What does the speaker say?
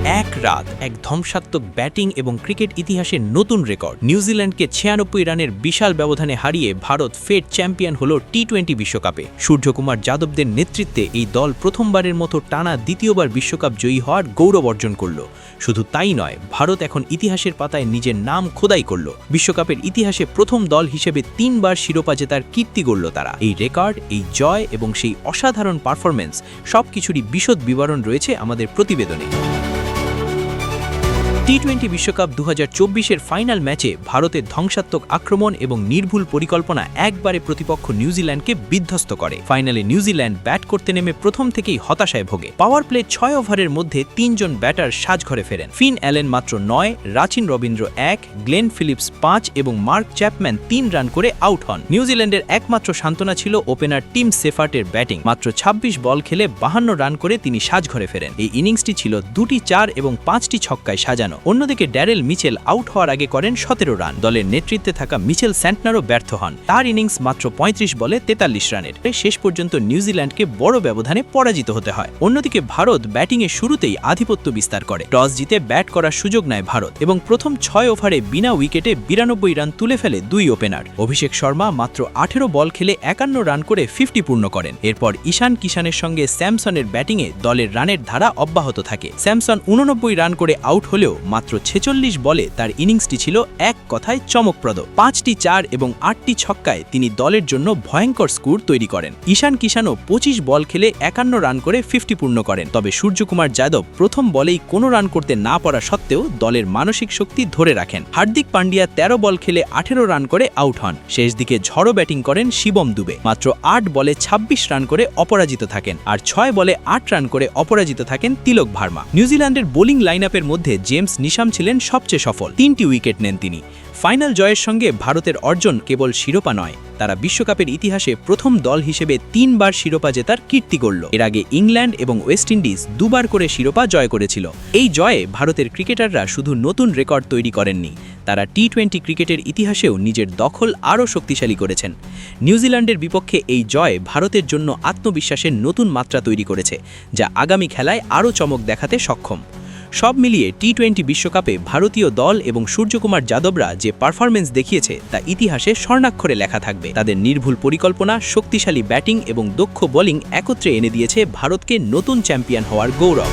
এক রাত এক ধ্বংসাত্মক ব্যাটিং এবং ক্রিকেট ইতিহাসের নতুন রেকর্ড। নিউজিল্যান্ডকে 96 রানের বিশাল ব্যবধানে হারিয়ে ভারত ফের চ্যাম্পিয়ন হল টি-20 বিশ্বকাপে। সূর্যকুমার যাদবদের নেতৃত্বে এই দল প্রথমবারের মতো টানা দ্বিতীয়বার বিশ্বকাপ জয়ী হওয়ার গৌরব অর্জন করল। শুধু তাই নয়, ভারত এখন ইতিহাসের পাতায় নিজের নাম খোদাই করল। বিশ্বকাপের ইতিহাসে প্রথম দল হিসেবে 3 বার শিরোপা জেতার কীর্তি গড়ল তারা। এই রেকর্ড, এই জয় এবং সেই অসাধারণ পারফরম্যান্স সবকিছুরই বিশদ বিবরণ রয়েছে আমাদের প্রতিবেদনে। টি-20 বিশ্বকাপ 2024-এর ফাইনাল ম্যাচে ভারতের ধ্বংসাত্মক আক্রমণ এবং নির্ভুল পরিকল্পনা একবারে প্রতিপক্ষ নিউজিল্যান্ডকে বিধ্বস্ত করে। ফাইনালে নিউজিল্যান্ড ব্যাট করতে নেমে প্রথম থেকেই হতাশায় ভোগে। পাওয়ার প্লে 6 ওভারের মধ্যে 3 জন ব্যাটার সাজঘরে ফেরেন। ফিন অ্যালেন মাত্র 9, রাচিন রবীন্দ্র 1, গ্লেন ফিলিপস 5 এবং মার্ক চ্যাপম্যান 3 রান করে আউট হন। নিউজিল্যান্ডের একমাত্র সান্ত্বনা ছিল ওপেনার টিম সেফার্টের ব্যাটিং। মাত্র 26 বল খেলে 52 রান করে তিনি সাজঘরে ফেরেন। এই ইনিংসটি ছিল 2টি 4 এবং 5টি ছক্কায় সাজানো। অন্যদিকে ড্যারেল মিচেল আউট হওয়ার আগে করেন 17 রান। দলের নেতৃত্বে থাকা মিচেল স্যান্টনারও ব্যর্থ হন। তার ইনিংস মাত্র 35 বলে 43 রানের। শেষ পর্যন্ত নিউজিল্যান্ডকে বড় ব্যবধানে পরাজিত হতে হয়। অন্যদিকে ভারত ব্যাটিংয়ের শুরুতেই আধিপত্য বিস্তার করে। টস জিতে ব্যাট করার সুযোগ নেয় ভারত এবং প্রথম 6 ওভারে বিনা উইকেটে 92 রান তুলে ফেলে 2 ওপেনার। অভিষেক শর্মা মাত্র 18 বল খেলে 51 রান করে 50 পূর্ণ করেন। এরপর ঈশান কিষানের সঙ্গে স্যামসনের ব্যাটিংয়ে দলের রানের ধারা অব্যাহত থাকে। স্যামসন 89 রান করে আউট হলেও মাত্র 46 বলে তার ইনিংসটি ছিল এক কথায় চমকপ্রদ। 5টি 4 এবং 8টি ছক্কায় তিনি দলের জন্য ভয়ঙ্কর স্কোর তৈরি করেন। ঈশান কিষানও 25 বল খেলে 51 রান করে 50 পূর্ণ করেন। তবে সূর্যকুমার যাদব প্রথম বলেই কোনো রান করতে না পারা সত্ত্বেও দলের মানসিক শক্তি ধরে রাখেন। হার্দিক পান্ডিয়া 13 বল খেলে 18 রান করে আউট হন। শেষ দিকে ঝড়ো ব্যাটিং করেন শিবম দুবে। মাত্র 8 বলে 26 রান করে অপরাজিত থাকেন, আর 6 বলে 8 রান করে অপরাজিত থাকেন তিলক ভার্মা। নিউজিল্যান্ডের বোলিং লাইনআপের মধ্যে জেমস নিশাম ছিলেন সবচেয়ে সফল। 3টি উইকেট নেন তিনি। ফাইনাল জয়ের সঙ্গে ভারতের অর্জন কেবল শিরোপা নয়, তারা বিশ্বকাপের ইতিহাসে প্রথম দল হিসেবে 3 বার শিরোপা জেতার কীর্তি গড়ল। এর আগে ইংল্যান্ড এবং ওয়েস্ট ইন্ডিজ 2 বার করে শিরোপা জয় করেছিল। এই জয়ে ভারতের ক্রিকেটাররা শুধু নতুন রেকর্ড তৈরি করেননি, তারা টি-20 ক্রিকেটের ইতিহাসেও নিজের দখল আরও শক্তিশালী করেছেন। নিউজিল্যান্ডের বিপক্ষে এই জয় ভারতের জন্য আত্মবিশ্বাসের নতুন মাত্রা তৈরি করেছে, যা আগামী খেলায় আরও চমক দেখাতে সক্ষম। সব মিলিয়ে টি-20 বিশ্বকাপে ভারতীয় দল এবং সূর্যকুমার যাদবরা যে পারফরম্যান্স দেখিয়েছে তা ইতিহাসে স্বর্ণাক্ষরে লেখা থাকবে। তাদের নির্ভুল পরিকল্পনা, শক্তিশালী ব্যাটিং এবং দক্ষ বোলিং একত্রে এনে দিয়েছে ভারতকে নতুন চ্যাম্পিয়ন হওয়ার গৌরব।